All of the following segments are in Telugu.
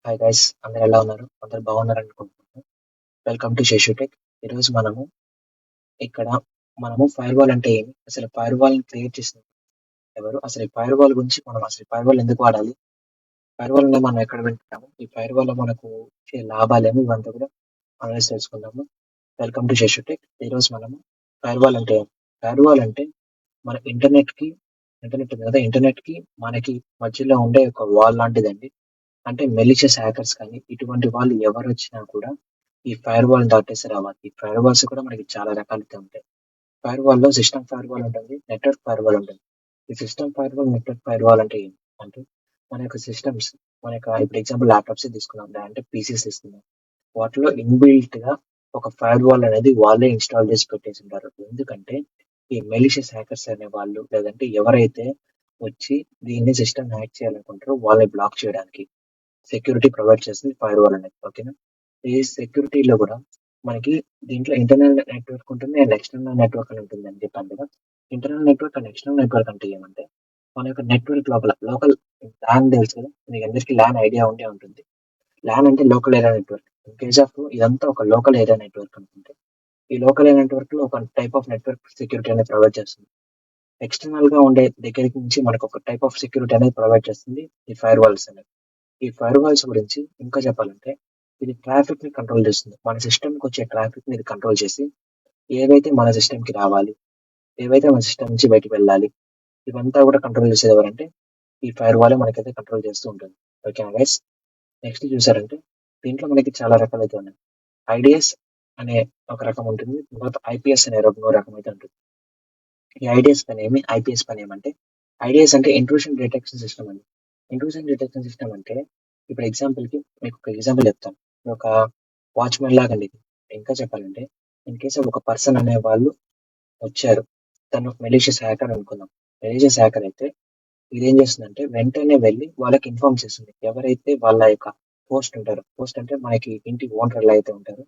హాయ్ గైస్, అందరు ఎలా ఉన్నారు? అందరు బాగున్నారు అనుకుంటున్నాను. Welcome to Seshu tech. ఈరోజు ఇక్కడ మనము ఫైర్ వాల్ అంటే ఏమి, అసలు ఫైర్ వాల్ క్రియేట్ చేసింది ఎవరు, అసలు ఈ ఫైర్ వాల్ గురించి అసలు ఫైర్ వాల్ ఎందుకు వాడాలి, ఫైర్ వాల్ మనం ఎక్కడ వింటున్నాము, ఈ ఫైర్ వాల్ మనకు వచ్చే లాభాలేమి, ఇవంతా కూడా అనేది తెలుసుకుందాము. Welcome to Seshu tech. ఈరోజు ఫైర్ వాల్ అంటే ఏమి? ఫైర్ వాల్ అంటే మన ఇంటర్నెట్ ఉంది కదా, ఇంటర్నెట్ కి మనకి మధ్యలో ఉండే ఒక వాల్ లాంటిదండి. అంటే మెలిషియస్ హ్యాకర్స్ కానీ ఇటువంటి వాళ్ళు ఎవరు వచ్చినా కూడా ఈ ఫైర్ వాల్ దాటేసి రావాలి. ఈ ఫైర్ వాల్స్ కూడా మనకి చాలా రకాలుగా ఉంటాయి. ఫైర్ వాల్ లో సిస్టమ్ ఫైర్ వాల్ ఉంటుంది, నెట్వర్క్ ఫైర్ వాల్ ఉంటుంది. ఈ system fire wall, network fire wall అంటే ఏంటి అంటే మన యొక్క సిస్టమ్స్, మన యొక్క ఇప్పుడు ఎగ్జాంపుల్ ల్యాప్టాప్స్ తీసుకున్నాం, అంటే పీసీస్ తీసుకున్నాం. వాటిలో ఇన్బిల్ట్ గా ఒక ఫైర్ వాల్ అనేది వాళ్ళే ఇన్స్టాల్ చేసి పెట్టేసి ఉంటారు. ఎందుకంటే ఈ మెలిషియస్ హ్యాకర్స్ అనే వాళ్ళు, లేదంటే ఎవరైతే వచ్చి దీన్ని సిస్టమ్ హ్యాక్ చేయాలనుకుంటారో వాళ్ళని బ్లాక్ చేయడానికి సెక్యూరిటీ ప్రొవైడ్ చేస్తుంది ఫైర్ వాల్ అనేది. ఓకేనా? ఈ సెక్యూరిటీలో కూడా మనకి దీంట్లో ఇంటర్నల్ నెట్వర్క్ ఉంటుంది అండ్ ఎక్స్టర్నల్ నెట్వర్క్ అని ఉంటుంది అని చెప్పాను కదా. Internal network and external network అంటే ఏమంటే మన యొక్క నెట్వర్క్ లోపల లోకల్ ల్యాన్ తెలుసు కదా, మీకు అందరికీ ల్యాన్ ఐడియా ఉండే ఉంటుంది. ల్యాన్ అంటే local area network. In case of ఇదంతా ఒక లోకల్ ఏరియా నెట్వర్క్ అనుకుంటే, ఈ లోకల్ ఏరియా నెట్వర్క్ లో ఒక టైప్ ఆఫ్ నెట్వర్క్ సెక్యూరిటీ అనేది ప్రొవైడ్ చేస్తుంది. ఎక్స్టర్నల్ గా ఉండే దగ్గర నుంచి మనకు ఒక టైప్ ఆఫ్ సెక్యూరిటీ అనేది ప్రొవైడ్ చేస్తుంది ఈ ఫైర్ వాల్స్ అనేది. ఈ ఫైర్ వాల్స్ గురించి ఇంకా చెప్పాలంటే ఇది ట్రాఫిక్ ని కంట్రోల్ చేస్తుంది. మన సిస్టమ్ కి వచ్చే ట్రాఫిక్ ని ఇది కంట్రోల్ చేసి ఏవైతే మన సిస్టమ్ కి రావాలి, ఏవైతే మన సిస్టమ్ నుంచి బయటకు వెళ్ళాలి, ఇవంతా కూడా కంట్రోల్ చేసేది ఎవరంటే ఈ ఫైర్ వాల్ మనకైతే కంట్రోల్ చేస్తూ ఉంటుంది. ఓకే గైస్, నెక్స్ట్ చూసారంటే దీంట్లో మనకి చాలా రకాలు అయితే ఉన్నాయి. ఐడిఎస్ అనే ఒక రకం ఉంటుంది, తర్వాత ఐపీఎస్ అనే రకం అయితే ఉంటుంది. ఈ ఐడిఎస్ పని ఏమి, ఐపీఎస్ పని ఏమంటే ఐడిఎస్ అంటే ఇంట్రూషన్ డిటెక్షన్ సిస్టమ్ అని. ఇంట్రూషన్ డిటెక్షన్ సిస్టమ్ అంటే ఇప్పుడు ఎగ్జాంపుల్ కి మీకు ఒక ఎగ్జాంపుల్ చెప్తాను. ఒక వాచ్మెన్ లాగా అండి. ఇంకా చెప్పాలంటే ఇన్ కేస్ ఒక పర్సన్ అనే వాళ్ళు వచ్చారు, తను మెలీషియస్ హ్యాకర్ అనుకుందాం. మెలీషియస్ హ్యాకర్ అయితే ఇదేం చేస్తుందంటే వెంటనే వెళ్ళి వాళ్ళకి ఇన్ఫార్మ్ చేస్తుంది. ఎవరైతే వాళ్ళ యొక్క పోస్ట్ ఉంటారో, పోస్ట్ అంటే మనకి ఇంటి ఓనర్ అయితే ఉంటారు,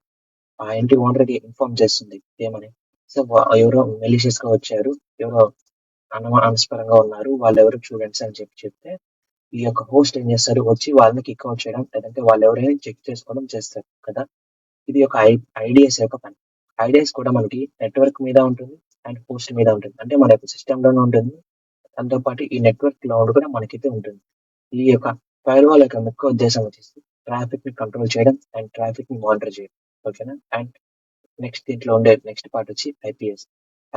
ఆ ఇంటి ఓనర్ కి ఇన్ఫార్మ్ చేస్తుంది ఏమని. సో ఎవరో మెలీషియస్ గా వచ్చారు, ఎవరో అనుమానాస్పదంగా ఉన్నారు, వాళ్ళు ఎవరు స్టూడెంట్స్ అని చెప్తే ఈ యొక్క హోస్ట్ ఏం చేస్తారు, వచ్చి వాళ్ళని కిక్ అవుట్ చేయడం, లేదంటే వాళ్ళు ఎవరైనా చెక్ చేసుకోవడం చేస్తారు కదా. ఇది ఒక ఐడిఎస్ యొక్క పని. ఐడిఎస్ కూడా మనకి నెట్వర్క్ మీద ఉంటుంది అండ్ హోస్ట్ మీద ఉంటుంది. అంటే మన యొక్క సిస్టమ్ లోనే ఉంటుంది, దాంతో పాటు ఈ నెట్వర్క్ క్లౌడ్ కూడా మనకైతే ఉంటుంది. ఈ యొక్క ఫైర్ వాల్ యొక్క ముఖ్య ఉద్దేశం వచ్చేసి ట్రాఫిక్ ని కంట్రోల్ చేయడం అండ్ ట్రాఫిక్ ని మానిటర్ చేయడం. ఓకేనా? అండ్ నెక్స్ట్ దీంట్లో ఉండే నెక్స్ట్ పార్ట్ వచ్చి ఐపీఎస్.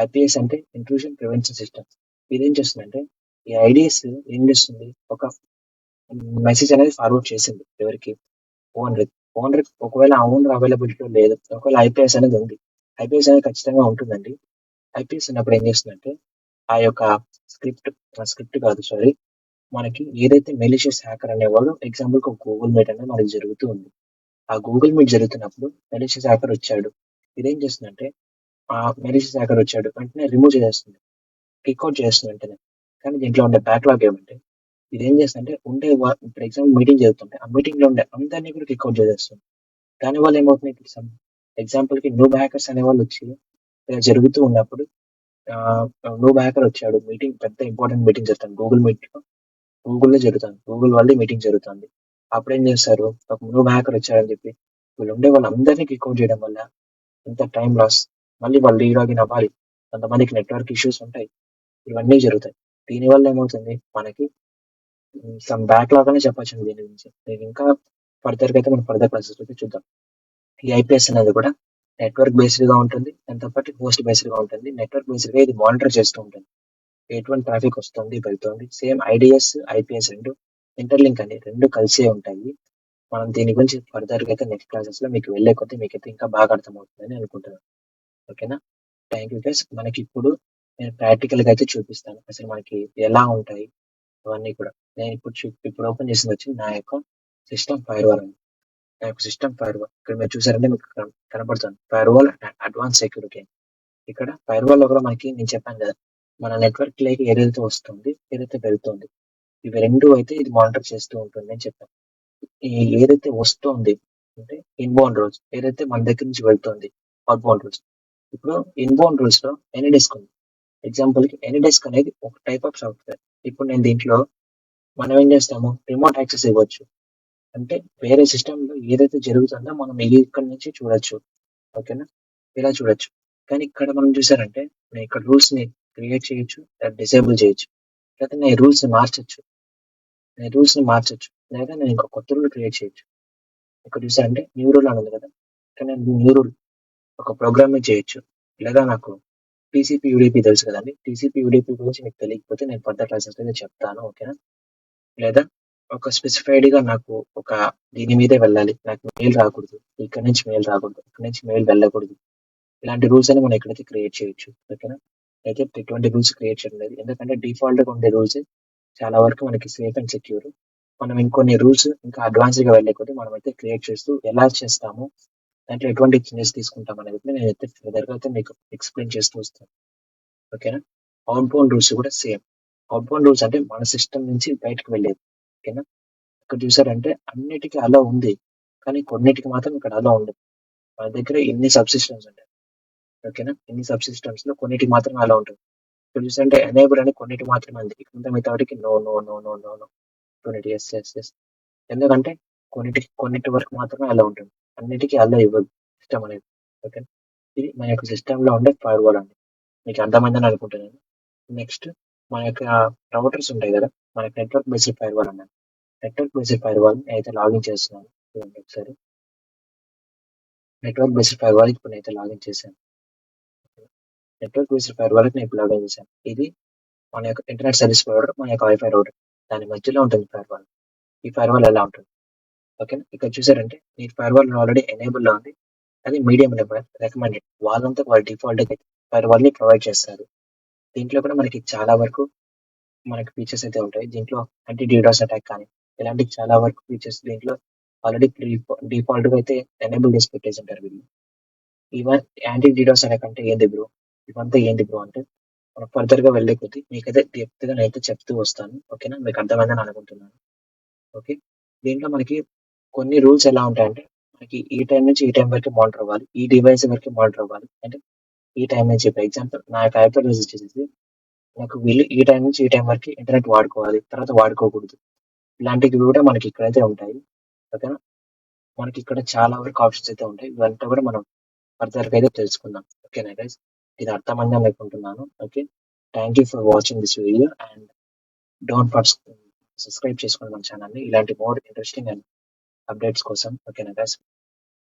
ఐపీఎస్ అంటే ఇంట్రూషన్ ప్రివెన్షన్ సిస్టమ్. ఇదేం చేస్తుందంటే ఈ ఐడిఎస్ ఏం చేస్తుంది, ఒక మెసేజ్ అనేది ఫార్వర్డ్ చేసింది ఎవరికి, ఓనర్. ఓనర్ ఒకవేళ ఆ ఓనర్ అవైలబిలిటీ లేదు, ఒకవేళ ఐపీఎస్ అనేది ఉంది, ఐపీఎస్ అనేది ఖచ్చితంగా ఉంటుందండి. ఐపీఎస్ ఉన్నప్పుడు ఏం చేస్తుందంటే ఆ యొక్క స్క్రిప్ట్ స్క్రిప్ట్ కాదు సారీ, మనకి ఏదైతే మెలిషియస్ హ్యాకర్ అనేవాడు ఎగ్జాంపుల్ గూగుల్ మీట్ అనేది మనకి జరుగుతూ ఉంది. ఆ గూగుల్ మీట్ జరుగుతున్నప్పుడు మెలిషియస్ హ్యాకర్ వచ్చాడు, ఇదేం చేస్తుందంటే ఆ మెలిషియస్ హ్యాకర్ వచ్చాడు వెంటనే రిమూవ్ చేసేస్తుంది, కిక్అవుట్ చేస్తుంది వెంటనే. కానీ దీంట్లో ఉండే బ్యాక్లాగ్ ఏమంటే ఇదేం చేస్తుందంటే ఇప్పుడు ఎగ్జాంపుల్ మీటింగ్ జరుగుతుంటే ఆ మీటింగ్ లో ఉండే అందరినీ కూడా కిక్అవుట్ చేసేస్తుంది. దానివల్ల ఏమవుతుంది, ఇప్పుడు ఎగ్జాంపుల్ కి నూబ్ హ్యాకర్స్ అనే వాళ్ళు వచ్చి ఇలా జరుగుతూ ఉన్నప్పుడు నూబ్ హ్యాకర్ వచ్చాడు, మీటింగ్ పెద్ద ఇంపార్టెంట్ మీటింగ్ జరుగుతుంది గూగుల్ మీట్ లో, గూగుల్లో జరుగుతుంది, గూగుల్ వాళ్ళే మీటింగ్ జరుగుతుంది. అప్పుడు ఏం చేస్తారు, ఒక నూబ్ హ్యాకర్ వచ్చాడని చెప్పి వీళ్ళు ఉండే వాళ్ళందరినీ కిక్అవుట్ చేయడం వల్ల ఎంత టైం లాస్, మళ్ళీ వాళ్ళు రీలాగిన్ అవ్వాలి, కొంతమందికి నెట్వర్క్ ఇష్యూస్ ఉంటాయి, ఇవన్నీ జరుగుతాయి. దీనివల్ల ఏమవుతుంది మనకి సమ్ బ్యాక్లాగ్ అనే చెప్పొచ్చు దీని గురించి. నేను ఇంకా ఫర్దర్ గా అయితే మనం ఫర్దర్ క్లాసెస్ అయితే చూద్దాం. ఈ ఐపీఎస్ అనేది కూడా నెట్వర్క్ బేస్డ్ గా ఉంటుంది, దాంతో పాటు హోస్ట్ బేస్డ్ గా ఉంటుంది. నెట్వర్క్ బేస్డ్ గా ఇది మానిటర్ చేస్తూ ఉంటుంది, ఎటువంటి ట్రాఫిక్ వస్తుంది వెళ్తుంది. సేమ్ ఐడిఎస్ ఐపీఎస్ రెండు ఇంటర్లింక్ అని రెండు కలిసే ఉంటాయి. మనం దీని గురించి ఫర్దర్ గా అయితే నెక్స్ట్ క్లాసెస్ లో మీకు వెళ్ళే కొద్దీ మీకైతే ఇంకా బాగా అర్థమవుతుందని అనుకుంటున్నాను. ఓకేనా? Thank you guys. మనకి ఇప్పుడు నేను ప్రాక్టికల్ గా అయితే చూపిస్తాను అసలు మనకి ఎలా ఉంటాయి అవన్నీ కూడా. నేను ఇప్పుడు ఓపెన్ చేసింది వచ్చి నా యొక్క సిస్టమ్ ఫైర్ వాల్ అని. నా యొక్క సిస్టమ్ ఫైర్ వాల్ ఇక్కడ మీరు చూసారంటే మీకు కనబడుతుంది ఫైర్ వాల్ అడ్వాన్స్ సెక్యూరిటీ అని. ఇక్కడ ఫైర్ వాల్ లో కూడా మనకి నేను చెప్పాను కదా, మన నెట్వర్క్ లేక ఏదైతే వస్తుంది, ఏదైతే వెళ్తుంది, ఇవి రెండు అయితే ఇది మానిటర్ చేస్తూ ఉంటుంది అని చెప్పాను. ఈ ఏదైతే వస్తుంది అంటే ఇన్బౌండ్ రూల్స్, ఏదైతే మన దగ్గర నుంచి వెళ్తుంది అవుట్ బౌండ్ రూల్స్. ఇప్పుడు ఇన్బౌండ్ రూల్స్ లో ఎనీ డెస్క్ ఉంది. ఎగ్జాంపుల్ కి ఎనీ డెస్క్ అనేది ఒక టైప్ ఆఫ్ సాఫ్ట్వేర్. ఇప్పుడు నేను దీంట్లో మనం ఏం చేస్తాము, రిమోట్ యాక్సెస్ ఇవ్వచ్చు. అంటే వేరే సిస్టమ్‌లో ఏదైతే జరుగుతుందో మనం ఇక్కడి నుంచి చూడొచ్చు. ఓకేనా? ఇలా చూడొచ్చు. కానీ ఇక్కడ మనం చూసారంటే నేను ఇక్కడ రూల్స్‌ని క్రియేట్ చేయొచ్చు, డిసేబుల్ చేయొచ్చు. లేకపోతే నేను రూల్స్‌ని మార్చొచ్చు. లేదా నేను ఇంకో కొత్త రూల్ క్రియేట్ చేయొచ్చు. ఇక్కడ చూసారంటే న్యూ రూల్ అని ఉంది కదా! ఇక్కడ నేను న్యూ రూల్ ఒక ప్రోగ్రామింగ్ చేయొచ్చు. లేదా నాకు టీసీపీ, యూడీపీ తెలుసు కదండీ! టీసీపీ, యూడీపీ గురించి మీకు తెలియకపోతే నేను ఫర్దర్ క్లాసెస్‌లో చెప్తాను. ఓకేనా? లేదా ఒక స్పెసిఫైడ్‌గా నాకు ఒక దీని మీదే వెళ్ళాలి. నాకు మెయిల్ రాకూడదు. ఇక్కడి నుంచి మెయిల్ రాకూడదు. ఇక్కడి నుంచి మెయిల్ వెళ్ళకూడదు. ఇలాంటి రూల్స్ అని మనం ఇక్కడైతే క్రియేట్ చేయొచ్చు. ఓకేనా? అయితే ఎటువంటి రూల్స్ క్రియేట్ చేయడం లేదు. ఎందుకంటే డిఫాల్ట్‌గా ఉండే రూల్సే చాలా వరకు మనకి సేఫ్ అండ్ సెక్యూర్. మనం ఇంకొన్ని రూల్స్ ఇంకా అడ్వాన్స్‌డ్‌గా వెళ్ళే కొద్దీ మనమైతే క్రియేట్ చేస్తూ ఎలా చేస్తాము, దాంట్లో ఎటువంటి చేంజెస్ తీసుకుంటాం అనేది నేనైతే ఫర్దర్‌గా అయితే మీకు ఎక్స్‌ప్లెయిన్ చేస్తూ వస్తాను. ఓకేనా? ఔట్‌బౌండ్ రూల్స్ కూడా సేమ్. ఔట్‌బౌండ్ రూల్స్ అంటే మన సిస్టమ్ నుంచి బయటకి వెళ్ళేది. ఓకేనా? ఇక్కడ చూసారంటే అన్నిటికి అలో ఉంది. కానీ కొన్నిటికి మాత్రం ఇక్కడ అలో ఉండదు. మన దగ్గర ఎన్ని సబ్ సిస్టమ్స్ ఉంటాయి. ఓకేనా? ఇన్ని సబ్ సిస్టమ్స్‌లో కొన్నిటికి మాత్రమే అలో ఉంటుంది. ఇక్కడ చూసారంటే ఎనేబుల్ అని కొన్నిటికి మాత్రమే ఉంది. ఇక్కడ మిగతా వాటికి no, no, no, no, no, no. కొన్నిటికి యెస్, యెస్, యెస్. ఎందుకంటే కొన్నిటి వరకు మాత్రమే అలో ఉంటుంది. అన్నిటికి అలో ఇవ్వదు సిస్టమ్ అనేది. ఓకేనా? ఇది మన యొక్క సిస్టమ్‌లో ఉండే ఫైర్‌వాల్ అండి. మీకు అర్థమైందని అనుకుంటున్నాను. నెక్స్ట్ మన యొక్క రౌటర్స్ ఉంటాయి గదా! మనకి నెట్వర్క్ బేస్డ్ ఫైర్‌వాల్ అన్నారు. నెట్వర్క్ బేస్డ్ ఫైర్‌వాల్ నేనైతే లాగిన్ చేస్తున్నాను. చూడండి ఒకసారి. నెట్వర్క్ బేస్డ్ ఫైర్‌వాల్ ఇప్పుడు నేనైతే లాగిన్ చేశాను. నెట్వర్క్ బేస్డ్ ఫైర్‌వాల్‌కి నేను ఇప్పుడు లాగిన్ చేశాను. ఇది మన యొక్క ఇంటర్నెట్ సర్వీస్ ప్రొవైడర్, మన యొక్క వైఫై రౌటర్. దాని మధ్యలో ఉంటుంది ఫైర్‌వాల్. ఈ ఫైర్‌వాల్ ఎలా ఉంటుంది? ఓకేనా? ఇక్కడ చూసారంటే ఈ ఫైర్‌వాల్ ఆల్రెడీ ఎనేబుల్‌లో ఉంది. అది మీడియం లెవెల్ రికమెండెడ్. వాళ్ళంతా వాళ్ళు డిఫాల్ట్‌గా ఫైర్‌వాల్‌ని ప్రొవైడ్ చేస్తారు. దీంట్లో కూడా మనకి చాలా వరకు మనకి ఫీచర్స్ అయితే ఉంటాయి. దీంట్లో యాంటీ డీడోస్ అటాక్ కానీ, ఇలాంటి చాలా వరకు ఫీచర్స్ దీంట్లో ఆల్రెడీ డిఫాల్ట్‌గా అయితే ఎనేబుల్ చేసి పెట్టేసుంటారు వీళ్ళు. ఈవెన్ యాంటీ డీడోస్ అటాక్ అంటే ఏంది బ్రో? ఇవంతా ఏంది బ్రో అంటే మనం ఫర్దర్‌గా వెళ్ళే కొద్దీ మీకైతే డెప్త్‌గా నేనైతే చెప్తూ వస్తాను. ఓకేనా? మీకు అర్థమైందని అనుకుంటున్నాను. ఓకే. దీంట్లో మనకి కొన్ని రూల్స్ ఎలా ఉంటాయంటే, మనకి ఈ టైం నుంచి ఈ టైం వరకే మానిటర్ అవ్వాలి. ఈ డివైస్ వరకే మానిటర్ అవ్వాలి. అంటే ఈ టైం నుంచి ఫర్ ఎగ్జాంపుల్ నా యొక్క ఐపీ అడ్రెస్ వచ్చేసేసి నాకు వీళ్ళు ఈ టైం నుంచి ఈ టైం వరకే ఇంటర్నెట్ వాడుకోవాలి. తర్వాత వాడుకోకూడదు. ఇలాంటివి కూడా మనకి ఇక్కడైతే ఉంటాయి. ఓకేనా? మనకి ఇక్కడ చాలా వరకు ఆప్షన్స్ అయితే ఉంటాయి. ఇవంతా కూడా మనం ఫర్దర్‌గా అయితే తెలుసుకుందాం. ఓకేనా గైస్? ఇది అర్థమైందని అనుకుంటున్నాను. Okay. Thank you for watching this video and don't subscribe చేసుకోండి మన ఛానెల్‌ని. ఇలాంటి మోర్ ఇంట్రెస్టింగ్ అండ్ అప్డేట్స్ కోసం. ఓకేనా గైస్?